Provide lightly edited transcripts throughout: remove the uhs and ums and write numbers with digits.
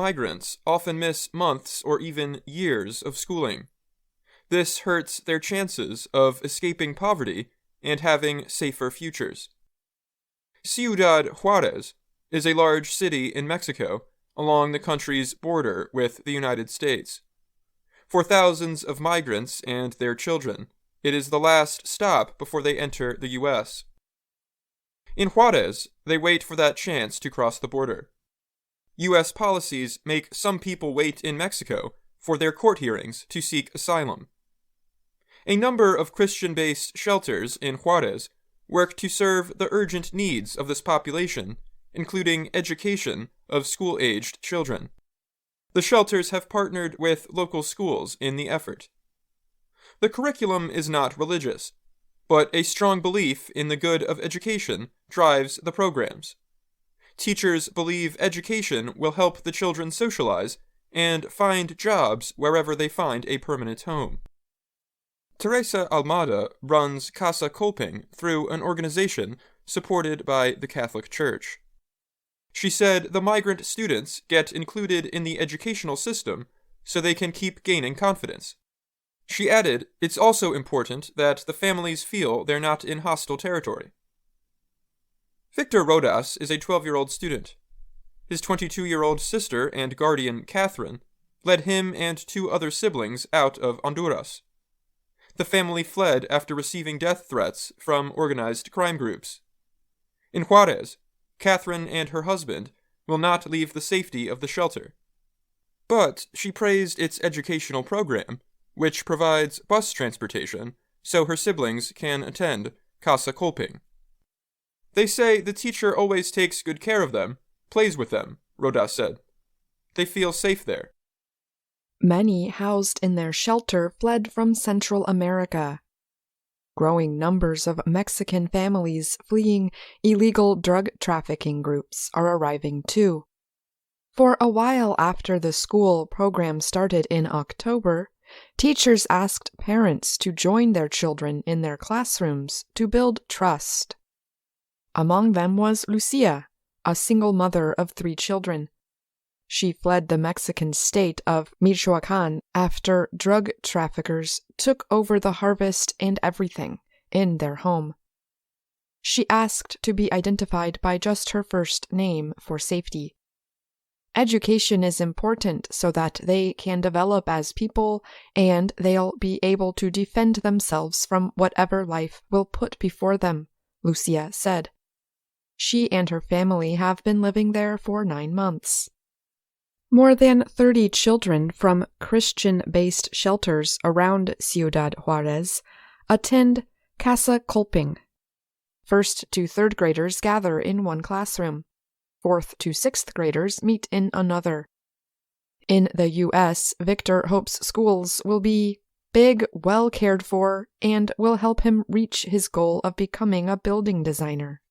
migrants often miss months or even years of schooling. This hurts their chances of escaping poverty and having safer futures. Ciudad Juarez is a large city in Mexico along the country's border with the United States. For thousands of migrants and their children, it is the last stop before they enter the U.S. In Juarez, they wait for that chance to cross the border. U.S. policies make some people wait in Mexico for their court hearings to seek asylum. A number of Christian-based shelters in Juarez work to serve the urgent needs of this population, including education of school-aged children. The shelters have partnered with local schools in the effort. The curriculum is not religious, but a strong belief in the good of education drives the programs. Teachers believe education will help the children socialize and find jobs wherever they find a permanent home. Teresa Almada runs Casa Kolping through an organization supported by the Catholic Church. She said the migrant students get included in the educational system so they can keep gaining confidence. She added, it's also important that the families feel they're not in hostile territory. Victor Rodas is a 12-year-old student. His 22-year-old sister and guardian, Catherine, led him and two other siblings out of Honduras. The family fled after receiving death threats from organized crime groups. In Juarez, Catherine and her husband will not leave the safety of the shelter. But she praised its educational program, which provides bus transportation so her siblings can attend Casa Kolping. They say the teacher always takes good care of them, plays with them, Rodas said. They feel safe there. Many housed in their shelter fled from Central America. Growing numbers of Mexican families fleeing illegal drug trafficking groups are arriving too. For a while after the school program started in October, teachers asked parents to join their children in their classrooms to build trust. Among them was Lucia, a single mother of 3 children. She fled the Mexican state of Michoacán after drug traffickers took over the harvest and everything in their home. She asked to be identified by just her first name for safety. Education is important so that they can develop as people and they'll be able to defend themselves from whatever life will put before them, Lucia said. She and her family have been living there for 9 months. More than 30 children from Christian-based shelters around Ciudad Juarez attend Casa Kolping. 1st to 3rd graders gather in one classroom. 4th to 6th graders meet in another. In the U.S., Victor hopes schools will be big, well cared for, and will help him reach his goal of becoming a building designer.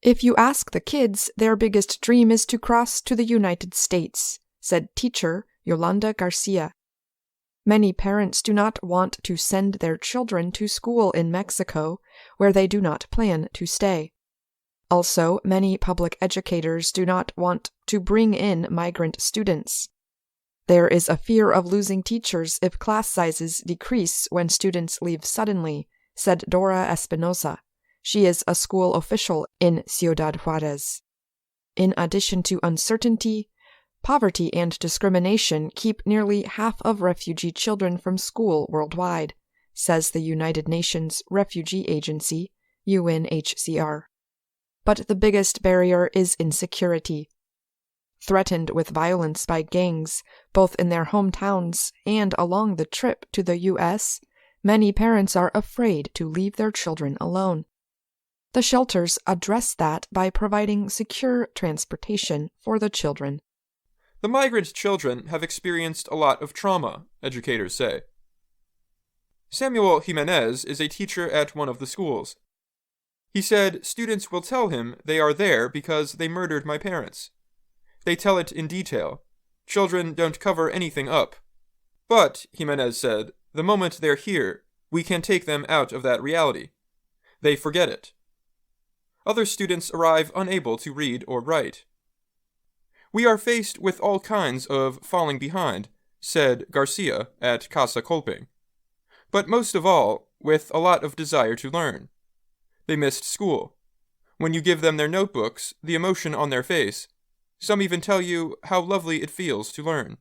If you ask the kids, their biggest dream is to cross to the United States, said teacher Yolanda Garcia. Many parents do not want to send their children to school in Mexico, where they do not plan to stay. Also, many public educators do not want to bring in migrant students. There is a fear of losing teachers if class sizes decrease when students leave suddenly, said Dora Espinosa. She is a school official in Ciudad Juarez. In addition to uncertainty, poverty and discrimination keep nearly half of refugee children from school worldwide, says the United Nations Refugee Agency, UNHCR. But the biggest barrier is insecurity. Threatened with violence by gangs, both in their hometowns and along the trip to the U.S., many parents are afraid to leave their children alone. The shelters address that by providing secure transportation for the children. The migrant children have experienced a lot of trauma, educators say. Samuel Jimenez is a teacher at one of the schools. He said students will tell him they are there because they murdered my parents. They tell it in detail. Children don't cover anything up. But, Jimenez said, the moment they're here, we can take them out of that reality. They forget it. Other students arrive unable to read or write. We are faced with all kinds of falling behind, said Garcia at Casa Kolping. But most of all, with a lot of desire to learn. They missed school. When you give them their notebooks, the emotion on their face, some even tell you how lovely it feels to learn.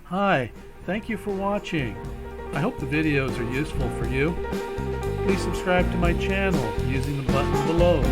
Hi, thank you for watching. I hope the videos are useful for you. Please subscribe to my channel using the button below.